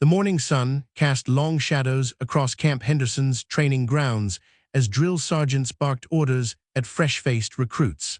The morning sun cast long shadows across Camp Henderson's training grounds as drill sergeants barked orders at fresh-faced recruits.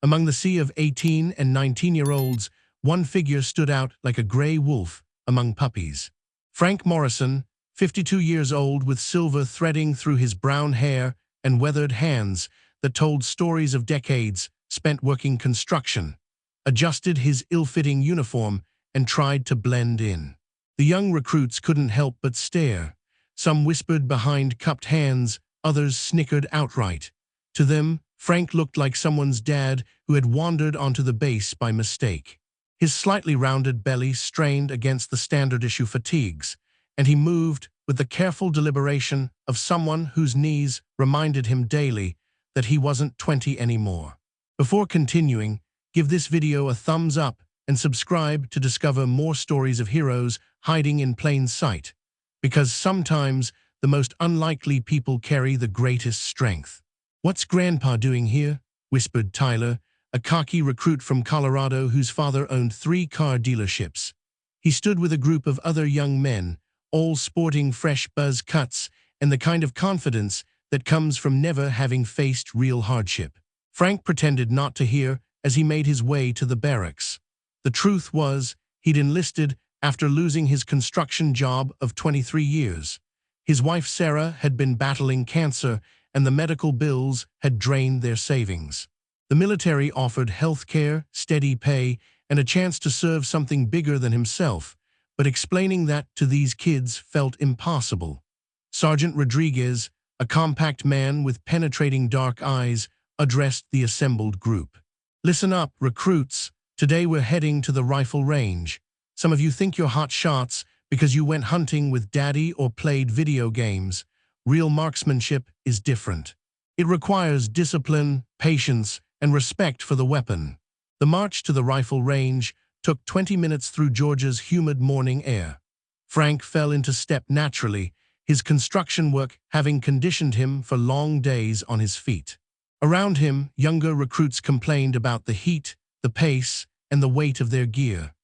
Among the sea of 18 and 19-year-olds, one figure stood out like a gray wolf among puppies. Frank Morrison, 52 years old with silver threading through his brown hair and weathered hands that told stories of decades spent working construction, adjusted his ill-fitting uniform and tried to blend in. The young recruits couldn't help but stare. Some whispered behind cupped hands, others snickered outright. To them, Frank looked like someone's dad who had wandered onto the base by mistake. His slightly rounded belly strained against the standard-issue fatigues, and he moved with the careful deliberation of someone whose knees reminded him daily that he wasn't 20 anymore. Before continuing, give this video a thumbs up and subscribe to discover more stories of heroes hiding in plain sight, because sometimes the most unlikely people carry the greatest strength. "What's Grandpa doing here?" whispered Tyler, a cocky recruit from Colorado whose father owned 3 car dealerships. He stood with a group of other young men, all sporting fresh buzz cuts and the kind of confidence that comes from never having faced real hardship. Frank pretended not to hear as he made his way to the barracks. The truth was, he'd enlisted after losing his construction job of 23 years. His wife Sarah had been battling cancer, and the medical bills had drained their savings. The military offered health care, steady pay, and a chance to serve something bigger than himself, but explaining that to these kids felt impossible. Sergeant Rodriguez, a compact man with penetrating dark eyes, addressed the assembled group. "Listen up, recruits. Today we're heading to the rifle range. Some of you think you're hot shots because you went hunting with Daddy or played video games. Real marksmanship is different. It requires discipline, patience, and respect for the weapon." The march to the rifle range took 20 minutes through Georgia's humid morning air. Frank fell into step naturally, his construction work having conditioned him for long days on his feet. Around him, younger recruits complained about the heat, the pace, and the weight of their gear.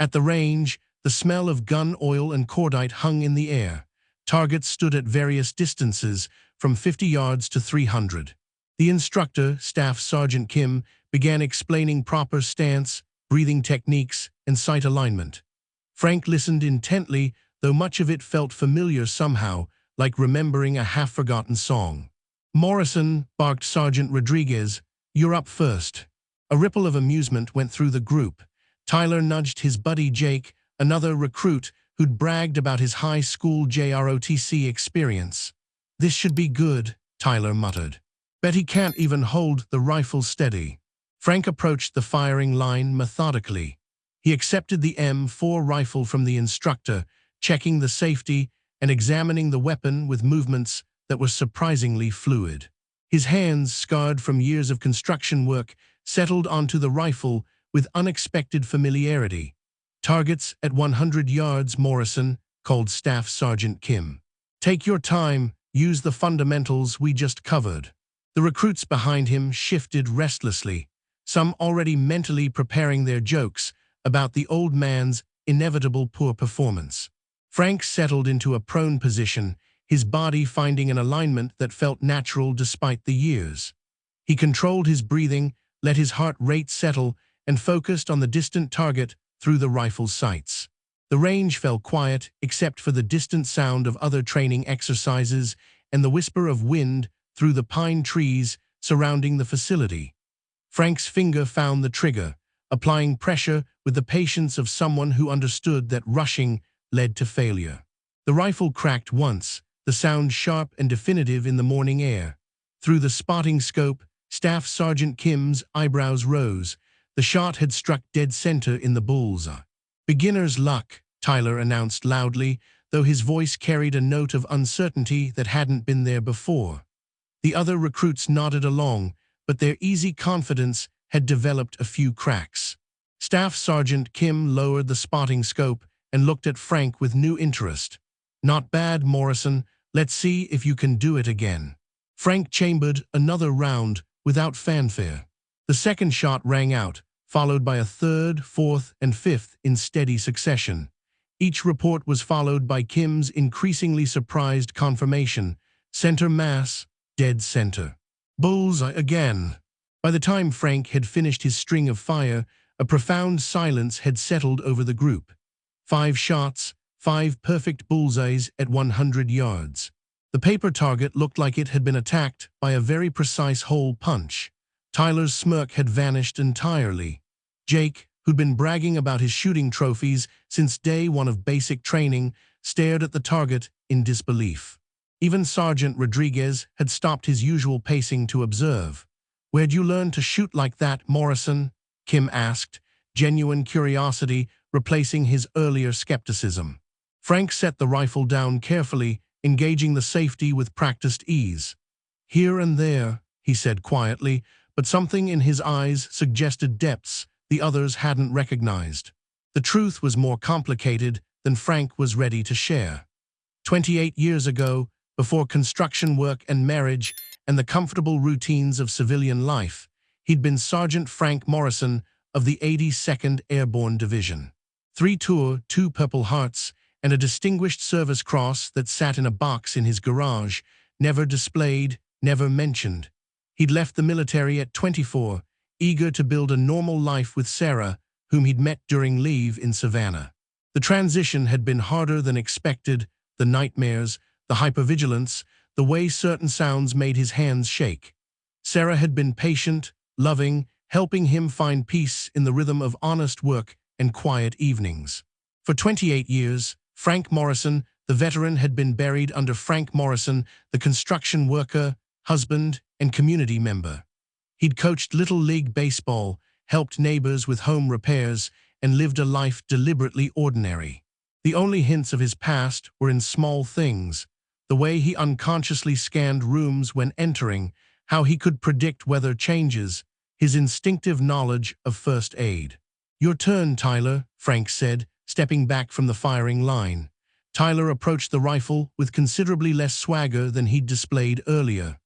At the range, the smell of gun oil and cordite hung in the air. Targets stood at various distances, from 50 yards to 300. The instructor, Staff Sergeant Kim, began explaining proper stance, breathing techniques, and sight alignment. Frank listened intently, though much of it felt familiar somehow, like remembering a half-forgotten song. "Morrison," barked Sergeant Rodriguez, "you're up first." A ripple of amusement went through the group. Tyler nudged his buddy Jake, another recruit who'd bragged about his high school JROTC experience. "This should be good," Tyler muttered. "Bet he can't even hold the rifle steady." Frank approached the firing line methodically. He accepted the M4 rifle from the instructor, checking the safety and examining the weapon with movements that were surprisingly fluid. His hands, scarred from years of construction work, settled onto the rifle with unexpected familiarity. "Targets at 100 yards, Morrison," called Staff Sergeant Kim. "Take your time, use the fundamentals we just covered." The recruits behind him shifted restlessly, some already mentally preparing their jokes about the old man's inevitable poor performance. Frank settled into a prone position, his body finding an alignment that felt natural despite the years. He controlled his breathing, let his heart rate settle, and focused on the distant target through the rifle's sights. The range fell quiet except for the distant sound of other training exercises and the whisper of wind through the pine trees surrounding the facility. Frank's finger found the trigger, applying pressure with the patience of someone who understood that rushing led to failure. The rifle cracked once, the sound sharp and definitive in the morning air. Through the spotting scope, Staff Sergeant Kim's eyebrows rose. The shot had struck dead center in the bullseye. "Beginner's luck," Tyler announced loudly, though his voice carried a note of uncertainty that hadn't been there before. The other recruits nodded along, but their easy confidence had developed a few cracks. Staff Sergeant Kim lowered the spotting scope and looked at Frank with new interest. "Not bad, Morrison. Let's see if you can do it again." Frank chambered another round without fanfare. The second shot rang out, followed by a third, fourth, and fifth in steady succession. Each report was followed by Kim's increasingly surprised confirmation. Center mass, dead center. Bullseye again. By the time Frank had finished his string of fire, a profound silence had settled over the group. 5 shots, 5 perfect bullseyes at 100 yards. The paper target looked like it had been attacked by a very precise hole punch. Tyler's smirk had vanished entirely. Jake, who'd been bragging about his shooting trophies since day 1 of basic training, stared at the target in disbelief. Even Sergeant Rodriguez had stopped his usual pacing to observe. "Where'd you learn to shoot like that, Morrison?" Kim asked, genuine curiosity replacing his earlier skepticism. Frank set the rifle down carefully, engaging the safety with practiced ease. "Here and there," he said quietly, but something in his eyes suggested depths the others hadn't recognized. The truth was more complicated than Frank was ready to share. 28 years ago, before construction work and marriage and the comfortable routines of civilian life, he'd been Sergeant Frank Morrison of the 82nd Airborne Division. 3 tours, 2 Purple Hearts, and a Distinguished Service Cross that sat in a box in his garage, never displayed, never mentioned. He'd left the military at 24, eager to build a normal life with Sarah, whom he'd met during leave in Savannah. The transition had been harder than expected, the nightmares, the hypervigilance, the way certain sounds made his hands shake. Sarah had been patient, loving, helping him find peace in the rhythm of honest work and quiet evenings. For 28 years, Frank Morrison, the veteran, had been buried under Frank Morrison, the construction worker, husband, and community member. He'd coached Little League baseball, helped neighbors with home repairs, and lived a life deliberately ordinary. The only hints of his past were in small things: the way he unconsciously scanned rooms when entering, how he could predict weather changes, his instinctive knowledge of first aid. "Your turn, Tyler," Frank said, stepping back from the firing line. Tyler approached the rifle with considerably less swagger than he'd displayed earlier.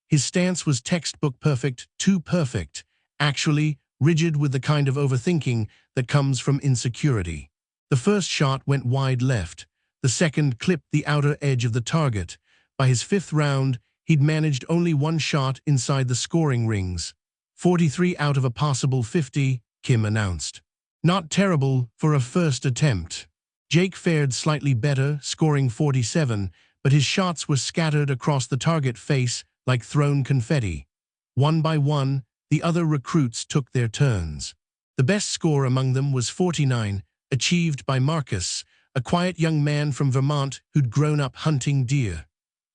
His stance was textbook perfect, too perfect, actually rigid with the kind of overthinking that comes from insecurity. The first shot went wide left. The second clipped the outer edge of the target. By his 5th round, he'd managed only 1 shot inside the scoring rings. 43 out of a possible 50, Kim announced. Not terrible for a first attempt. Jake fared slightly better, scoring 47, but his shots were scattered across the target face like thrown confetti. One by one, the other recruits took their turns. The best score among them was 49, achieved by Marcus, a quiet young man from Vermont who'd grown up hunting deer.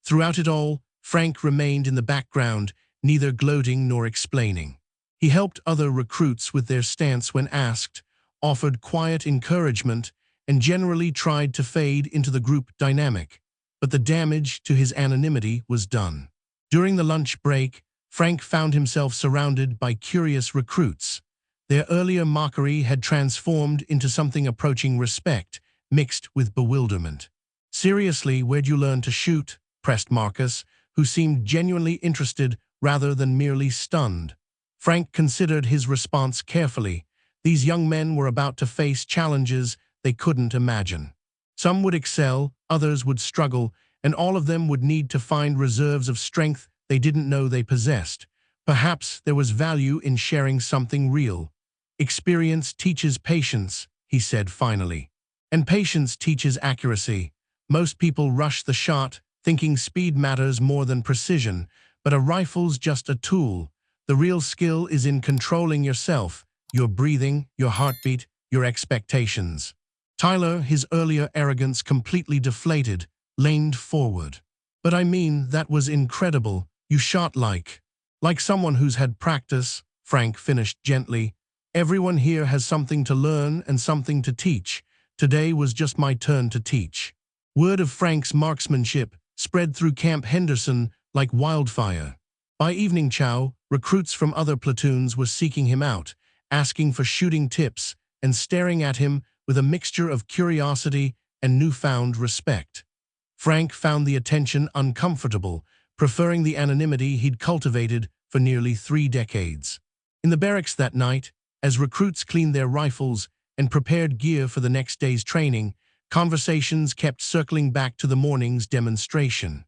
Throughout it all, Frank remained in the background, neither gloating nor explaining. He helped other recruits with their stance when asked, offered quiet encouragement, and generally tried to fade into the group dynamic. But the damage to his anonymity was done. During the lunch break, Frank found himself surrounded by curious recruits. Their earlier mockery had transformed into something approaching respect, mixed with bewilderment. "Seriously, where'd you learn to shoot?" pressed Marcus, who seemed genuinely interested rather than merely stunned. Frank considered his response carefully. These young men were about to face challenges they couldn't imagine. Some would excel, others would struggle, and all of them would need to find reserves of strength they didn't know they possessed. Perhaps there was value in sharing something real. "Experience teaches patience," he said finally. "And patience teaches accuracy. Most people rush the shot, thinking speed matters more than precision, but a rifle's just a tool. The real skill is in controlling yourself, your breathing, your heartbeat, your expectations." Tyler, his earlier arrogance completely deflated, leaned forward. "But I mean, that was incredible. You shot like someone who's had practice," Frank finished gently. "Everyone here has something to learn and something to teach. Today was just my turn to teach." Word of Frank's marksmanship spread through Camp Henderson like wildfire. By evening chow, recruits from other platoons were seeking him out, asking for shooting tips, and staring at him with a mixture of curiosity and newfound respect. Frank found the attention uncomfortable, preferring the anonymity he'd cultivated for nearly 3 decades. In the barracks that night, as recruits cleaned their rifles and prepared gear for the next day's training, Conversations kept circling back to the morning's demonstration.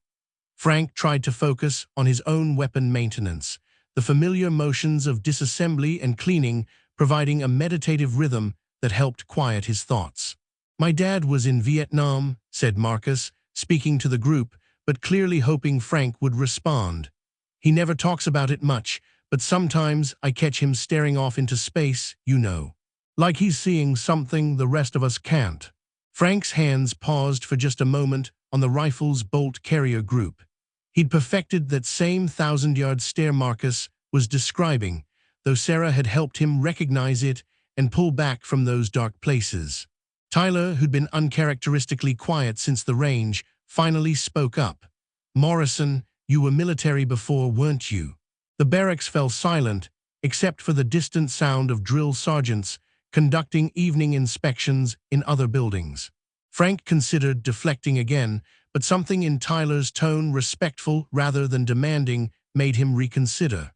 Frank tried to focus on his own weapon maintenance, the familiar motions of disassembly and cleaning providing a meditative rhythm that helped quiet his thoughts. "My dad was in Vietnam," said Marcus, speaking to the group, but clearly hoping Frank would respond. "He never talks about it much, but sometimes I catch him staring off into space, you know. Like he's seeing something the rest of us can't." Frank's hands paused for just a moment on the rifle's bolt carrier group. He'd perfected that same 1,000-yard stare Marcus was describing, though Sarah had helped him recognize it and pull back from those dark places. Tyler, who'd been uncharacteristically quiet since the range, finally spoke up. "Morrison, you were military before, weren't you?" The barracks fell silent, except for the distant sound of drill sergeants conducting evening inspections in other buildings. Frank considered deflecting again, but something in Tyler's tone, respectful rather than demanding, made him reconsider.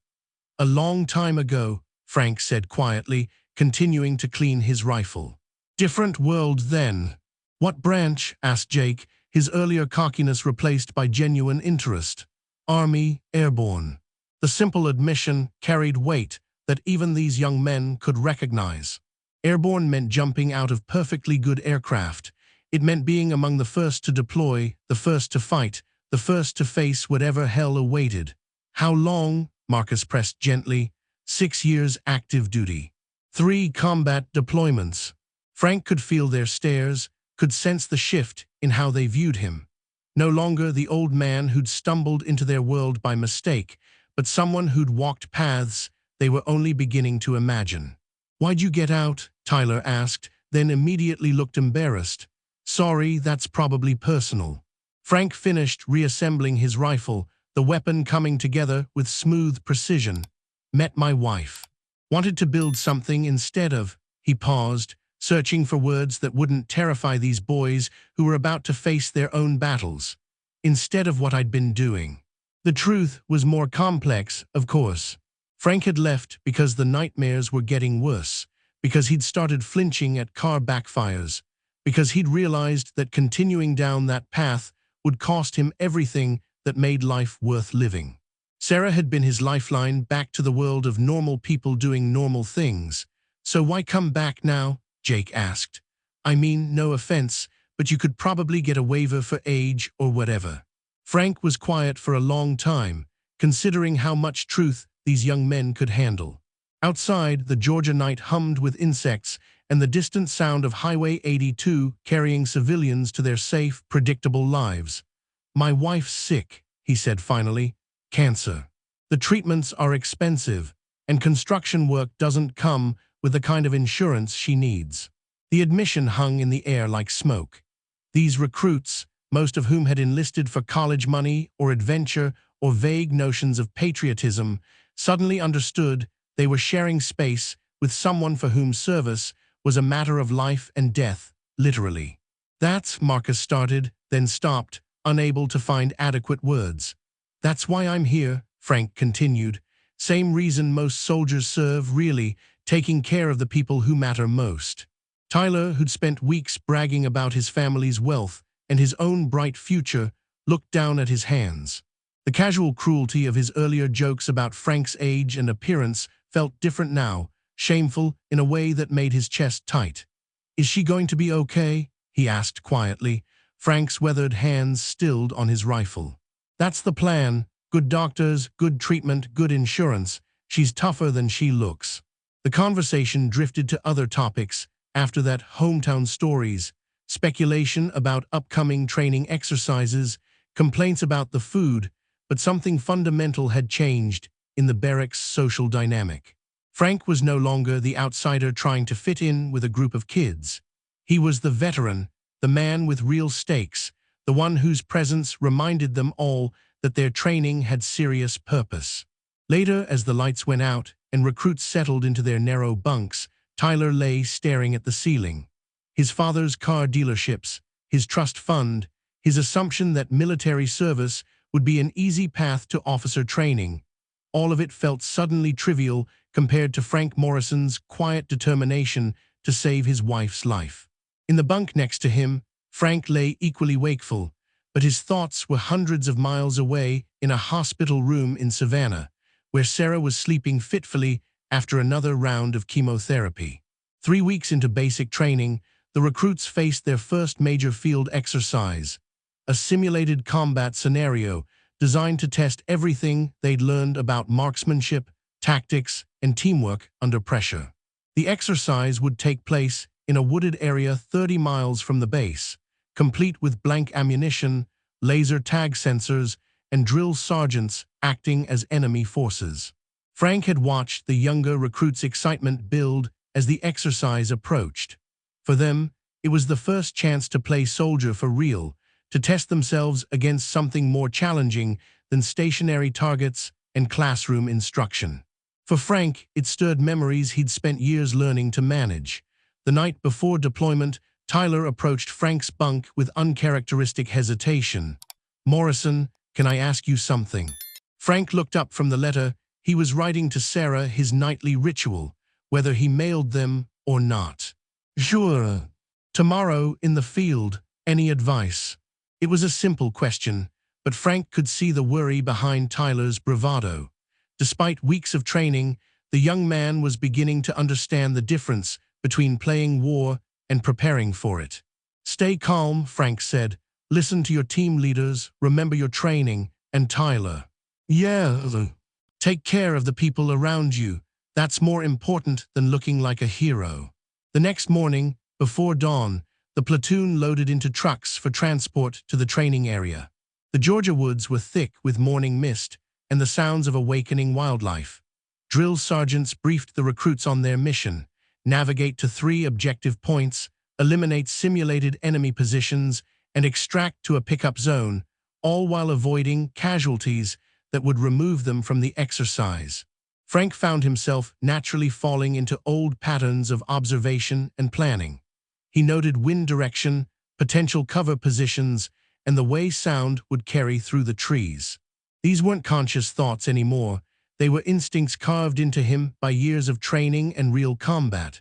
"A long time ago," Frank said quietly, continuing to clean his rifle. "Different world then." "What branch?" asked Jake, his earlier cockiness replaced by genuine interest. "Army, airborne." The simple admission carried weight that even these young men could recognize. Airborne meant jumping out of perfectly good aircraft. It meant being among the first to deploy, the first to fight, the first to face whatever hell awaited. "How long?" Marcus pressed gently. 6 years active duty. 3 combat deployments." Frank could feel their stares, could sense the shift in how they viewed him. No longer the old man who'd stumbled into their world by mistake, but someone who'd walked paths they were only beginning to imagine. "Why'd you get out?" Tyler asked, then immediately looked embarrassed. "Sorry, that's probably personal." Frank finished reassembling his rifle, the weapon coming together with smooth precision. "Met my wife. Wanted to build something instead of." He paused, searching for words that wouldn't terrify these boys who were about to face their own battles. "Instead of what I'd been doing." The truth was more complex, of course. Frank had left because the nightmares were getting worse, because he'd started flinching at car backfires, because he'd realized that continuing down that path would cost him everything that made life worth living. Sarah had been his lifeline back to the world of normal people doing normal things. "So why come back now?" Jake asked. "I mean, no offense, but you could probably get a waiver for age or whatever." Frank was quiet for a long time, considering how much truth these young men could handle. Outside, the Georgia night hummed with insects and the distant sound of Highway 82 carrying civilians to their safe, predictable lives. "My wife's sick," he said finally. "Cancer. The treatments are expensive, and construction work doesn't come with the kind of insurance she needs." The admission hung in the air like smoke. These recruits, most of whom had enlisted for college money or adventure or vague notions of patriotism, suddenly understood they were sharing space with someone for whom service was a matter of life and death, literally. "That's," Marcus started, then stopped, unable to find adequate words. "That's why I'm here," Frank continued. "Same reason most soldiers serve, really, taking care of the people who matter most." Tyler, who'd spent weeks bragging about his family's wealth and his own bright future, looked down at his hands. The casual cruelty of his earlier jokes about Frank's age and appearance felt different now, shameful in a way that made his chest tight. "Is she going to be okay?" he asked quietly, Frank's weathered hands stilled on his rifle. "That's the plan. Good doctors, good treatment, good insurance. She's tougher than she looks." The conversation drifted to other topics after that: hometown stories, speculation about upcoming training exercises, complaints about the food, but something fundamental had changed in the barracks' social dynamic. Frank was no longer the outsider trying to fit in with a group of kids. He was the veteran, the man with real stakes, the one whose presence reminded them all that their training had serious purpose. Later, as the lights went out and recruits settled into their narrow bunks, Tyler lay staring at the ceiling. His father's car dealerships, his trust fund, his assumption that military service would be an easy path to officer training. All of it felt suddenly trivial compared to Frank Morrison's quiet determination to save his wife's life. In the bunk next to him, Frank lay equally wakeful, but his thoughts were hundreds of miles away in a hospital room in Savannah, where Sarah was sleeping fitfully after another round of chemotherapy. 3 weeks into basic training, the recruits faced their first major field exercise, a simulated combat scenario designed to test everything they'd learned about marksmanship, tactics, and teamwork under pressure. The exercise would take place in a wooded area 30 miles from the base, complete with blank ammunition, laser tag sensors, and drill sergeants acting as enemy forces. Frank had watched the younger recruits' excitement build as the exercise approached. For them, it was the first chance to play soldier for real, to test themselves against something more challenging than stationary targets and classroom instruction. For Frank, it stirred memories he'd spent years learning to manage. The night before deployment, Tyler approached Frank's bunk with uncharacteristic hesitation. "Morrison, can I ask you something?" Frank looked up from the letter he was writing to Sarah, his nightly ritual, whether he mailed them or not. "Sure. Tomorrow in the field, any advice?" It was a simple question, but Frank could see the worry behind Tyler's bravado. Despite weeks of training, the young man was beginning to understand the difference between playing war and preparing for it. "Stay calm," Frank said. "Listen to your team leaders, remember your training, and Tyler. Yeah. Take care of the people around you. That's more important than looking like a hero." The next morning, before dawn, the platoon loaded into trucks for transport to the training area. The Georgia woods were thick with morning mist and the sounds of awakening wildlife. Drill sergeants briefed the recruits on their mission: navigate to 3 objective points, eliminate simulated enemy positions, and extract to a pickup zone, all while avoiding casualties that would remove them from the exercise. Frank found himself naturally falling into old patterns of observation and planning. He noted wind direction, potential cover positions, and the way sound would carry through the trees. These weren't conscious thoughts anymore. They were instincts carved into him by years of training and real combat.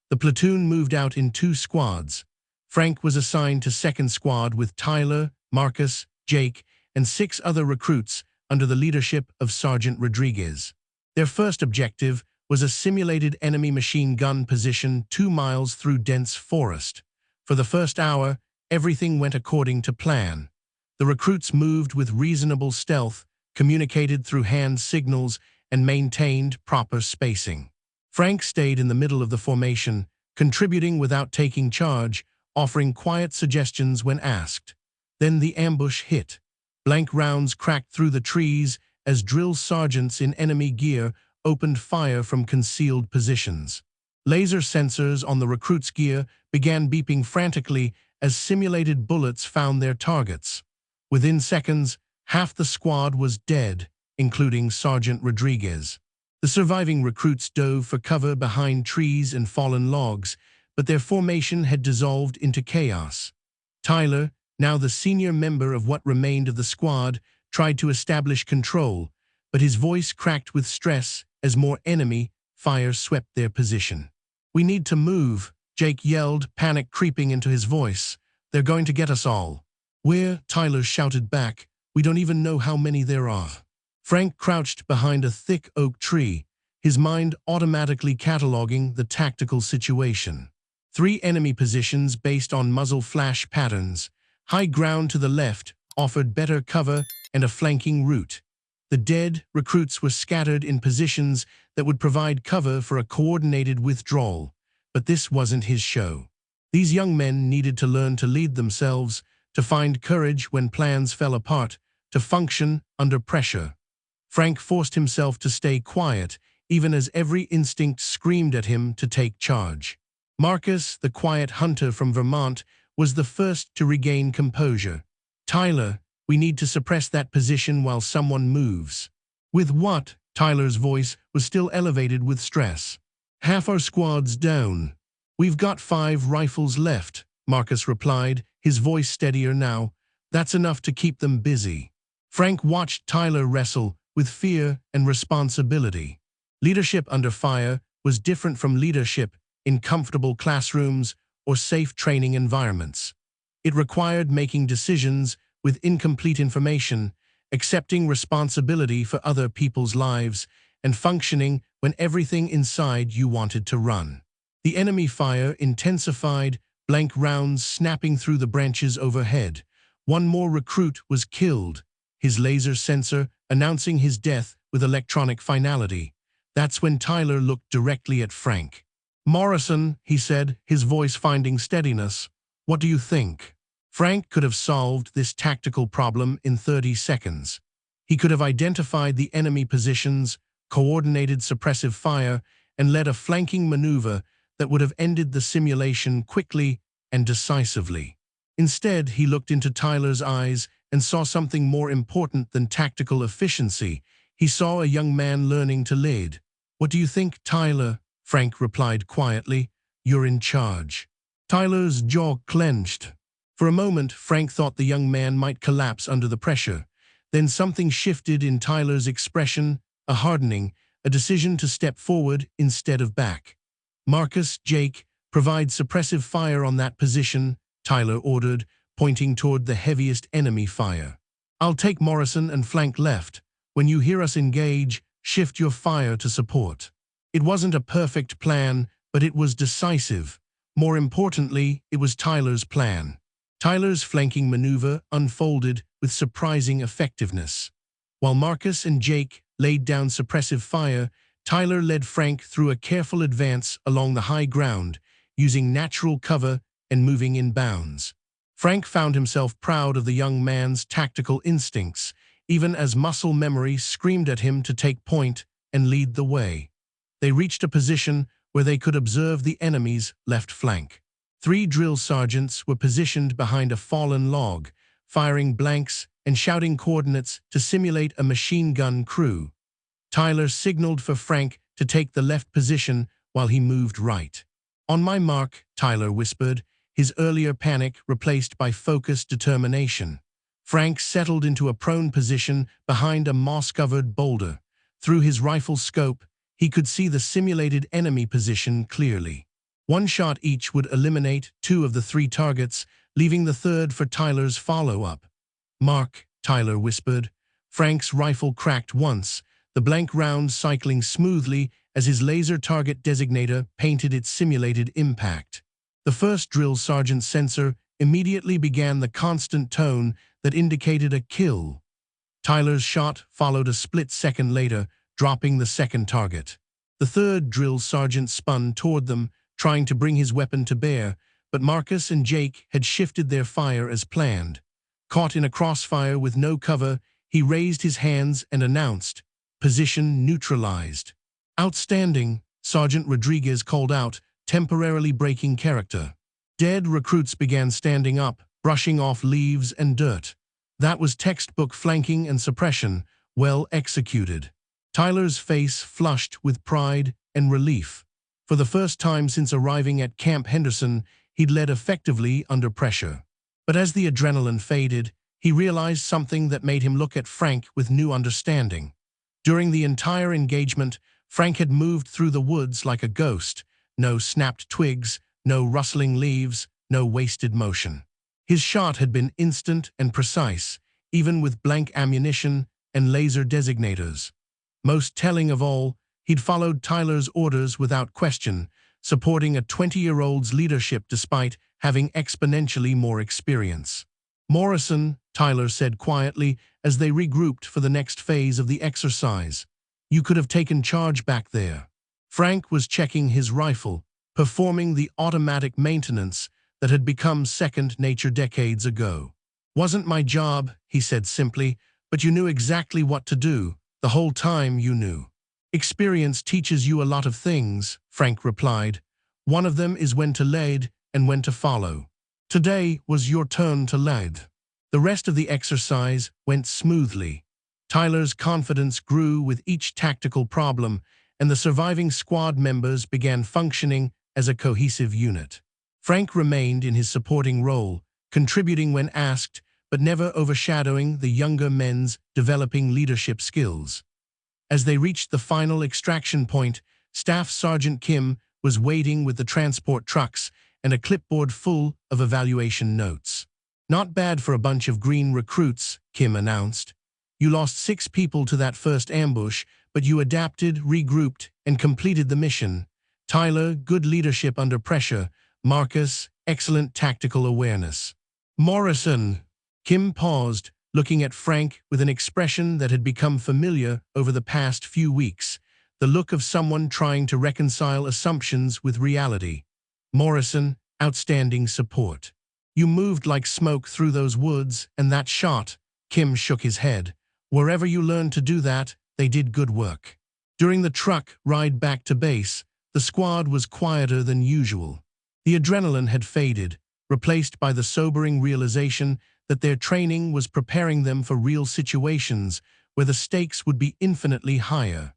The platoon moved out in 2 squads. Frank was assigned to 2nd Squad with Tyler, Marcus, Jake, and 6 other recruits under the leadership of Sergeant Rodriguez. Their first objective was a simulated enemy machine gun position 2 miles through dense forest. For the first hour, everything went according to plan. The recruits moved with reasonable stealth, communicated through hand signals, and maintained proper spacing. Frank stayed in the middle of the formation, contributing without taking charge, offering quiet suggestions when asked. Then the ambush hit. Blank rounds cracked through the trees as drill sergeants in enemy gear opened fire from concealed positions. Laser sensors on the recruits' gear began beeping frantically as simulated bullets found their targets. Within seconds, half the squad was dead, including Sergeant Rodriguez. The surviving recruits dove for cover behind trees and fallen logs, but their formation had dissolved into chaos. Tyler, now the senior member of what remained of the squad, tried to establish control, but his voice cracked with stress as more enemy fire swept their position. "We need to move," Jake yelled, panic creeping into his voice. "They're going to get us all." "Where?" Tyler shouted back. "We don't even know how many there are." Frank crouched behind a thick oak tree, his mind automatically cataloging the tactical situation. 3 enemy positions based on muzzle flash patterns. High ground to the left offered better cover and a flanking route. The dead recruits were scattered in positions that would provide cover for a coordinated withdrawal, but this wasn't his show. These young men needed to learn to lead themselves, to find courage when plans fell apart, to function under pressure. Frank forced himself to stay quiet, even as every instinct screamed at him to take charge. Marcus, the quiet hunter from Vermont, was the first to regain composure. "Tyler, we need to suppress that position while someone moves." "With what?" Tyler's voice was still elevated with stress. "Half our squad's down." "We've got 5 rifles left," Marcus replied, his voice steadier now. "That's enough to keep them busy." Frank watched Tyler wrestle with fear and responsibility. Leadership under fire was different from leadership in comfortable classrooms or safe training environments. It required making decisions with incomplete information, accepting responsibility for other people's lives, and functioning when everything inside you wanted to run. The enemy fire intensified, blank rounds snapping through the branches overhead. One more recruit was killed, his laser sensor announcing his death with electronic finality. That's when Tyler looked directly at Frank. "Morrison," he said, his voice finding steadiness, "what do you think?" Frank could have solved this tactical problem in 30 seconds. He could have identified the enemy positions, coordinated suppressive fire, and led a flanking maneuver that would have ended the simulation quickly and decisively. Instead, he looked into Tyler's eyes and saw something more important than tactical efficiency. He saw a young man learning to lead. "What do you think, Tyler?" Frank replied quietly. "You're in charge." Tyler's jaw clenched. For a moment, Frank thought the young man might collapse under the pressure. Then something shifted in Tyler's expression, a hardening, a decision to step forward instead of back. "Marcus, Jake, provide suppressive fire on that position," Tyler ordered, pointing toward the heaviest enemy fire. "I'll take Morrison and flank left. When you hear us engage, shift your fire to support." It wasn't a perfect plan, but it was decisive. More importantly, it was Tyler's plan. Tyler's flanking maneuver unfolded with surprising effectiveness. While Marcus and Jake laid down suppressive fire, Tyler led Frank through a careful advance along the high ground, using natural cover and moving in bounds. Frank found himself proud of the young man's tactical instincts, even as muscle memory screamed at him to take point and lead the way. They reached a position where they could observe the enemy's left flank. 3 drill sergeants were positioned behind a fallen log, firing blanks and shouting coordinates to simulate a machine gun crew. Tyler signaled for Frank to take the left position while he moved right. "On my mark," Tyler whispered, his earlier panic replaced by focused determination. Frank settled into a prone position behind a moss-covered boulder. Through his rifle scope, he could see the simulated enemy position clearly. One shot each would eliminate 2 of the 3 targets, leaving the third for Tyler's follow-up. "Mark," Tyler whispered. Frank's rifle cracked once, the blank round cycling smoothly as his laser target designator painted its simulated impact. The first drill sergeant's sensor immediately began the constant tone that indicated a kill. Tyler's shot followed a split second later, dropping the second target. The third drill sergeant spun toward them, trying to bring his weapon to bear, but Marcus and Jake had shifted their fire as planned. Caught in a crossfire with no cover, he raised his hands and announced, "Position neutralized." "Outstanding," Sergeant Rodriguez called out, temporarily breaking character. Dead recruits began standing up, brushing off leaves and dirt. That was textbook flanking and suppression, well executed. Tyler's face flushed with pride and relief. For the first time since arriving at Camp Henderson, he'd led effectively under pressure. But as the adrenaline faded, he realized something that made him look at Frank with new understanding. During the entire engagement, Frank had moved through the woods like a ghost. No snapped twigs, no rustling leaves, no wasted motion. His shot had been instant and precise, even with blank ammunition and laser designators. Most telling of all, he'd followed Tyler's orders without question, supporting a 20-year-old's leadership despite having exponentially more experience. "Morrison," Tyler said quietly as they regrouped for the next phase of the exercise. "You could have taken charge back there." Frank was checking his rifle, performing the automatic maintenance that had become second nature decades ago. "Wasn't my job," he said simply, "but you knew exactly what to do. The whole time you knew." "Experience teaches you a lot of things," Frank replied. "One of them is when to lead and when to follow. Today was your turn to lead." The rest of the exercise went smoothly. Tyler's confidence grew with each tactical problem, and the surviving squad members began functioning as a cohesive unit. Frank remained in his supporting role, contributing when asked, but never overshadowing the younger men's developing leadership skills. As they reached the final extraction point, Staff Sergeant Kim was waiting with the transport trucks and a clipboard full of evaluation notes. Not bad for a bunch of green recruits, Kim announced. You lost 6 people to that first ambush, but you adapted, regrouped, and completed the mission. Tyler, good leadership under pressure. Marcus, excellent tactical awareness. Morrison. Kim paused, looking at Frank with an expression that had become familiar over the past few weeks, the look of someone trying to reconcile assumptions with reality. Morrison, outstanding support. You moved like smoke through those woods, and that shot. Kim shook his head. Wherever you learned to do that, they did good work. During the truck ride back to base, the squad was quieter than usual. The adrenaline had faded, replaced by the sobering realization that their training was preparing them for real situations where the stakes would be infinitely higher.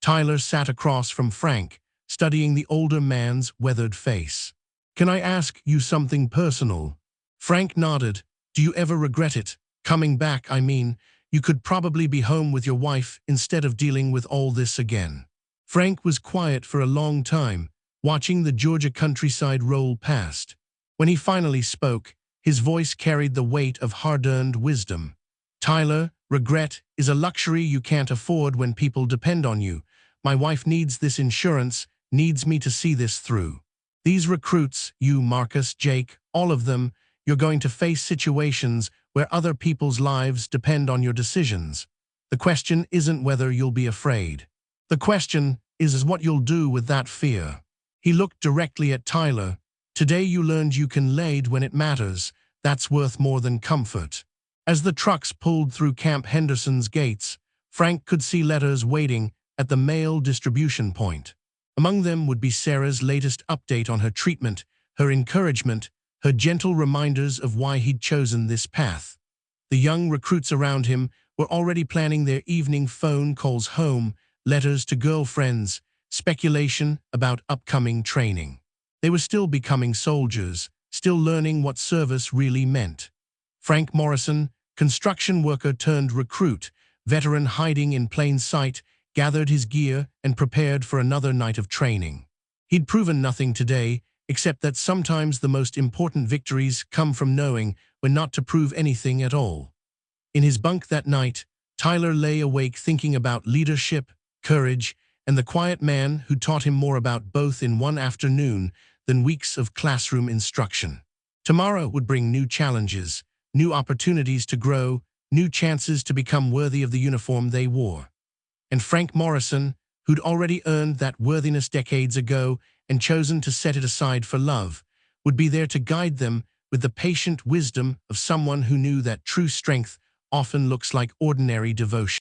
Tyler sat across from Frank, studying the older man's weathered face. Can I ask you something personal? Frank nodded. Do you ever regret it? Coming back, I mean. You could probably be home with your wife instead of dealing with all this again. Frank was quiet for a long time, watching the Georgia countryside roll past. When he finally spoke, his voice carried the weight of hard-earned wisdom. Tyler, regret is a luxury you can't afford when people depend on you. My wife needs this insurance, needs me to see this through. These recruits, you, Marcus, Jake, all of them, you're going to face situations where other people's lives depend on your decisions. The question isn't whether you'll be afraid. The question is what you'll do with that fear. He looked directly at Tyler. Today you learned you can lead when it matters. That's worth more than comfort. As the trucks pulled through Camp Henderson's gates, Frank could see letters waiting at the mail distribution point. Among them would be Sarah's latest update on her treatment, her encouragement, her gentle reminders of why he'd chosen this path. The young recruits around him were already planning their evening phone calls home, letters to girlfriends, speculation about upcoming training. They were still becoming soldiers, still learning what service really meant. Frank Morrison, construction worker turned recruit, veteran hiding in plain sight, gathered his gear and prepared for another night of training. He'd proven nothing today, except that sometimes the most important victories come from knowing when not to prove anything at all. In his bunk that night, Tyler lay awake thinking about leadership, courage, and the quiet man who taught him more about both in one afternoon than weeks of classroom instruction. Tomorrow would bring new challenges, new opportunities to grow, new chances to become worthy of the uniform they wore. And Frank Morrison, who'd already earned that worthiness decades ago and chosen to set it aside for love, would be there to guide them with the patient wisdom of someone who knew that true strength often looks like ordinary devotion.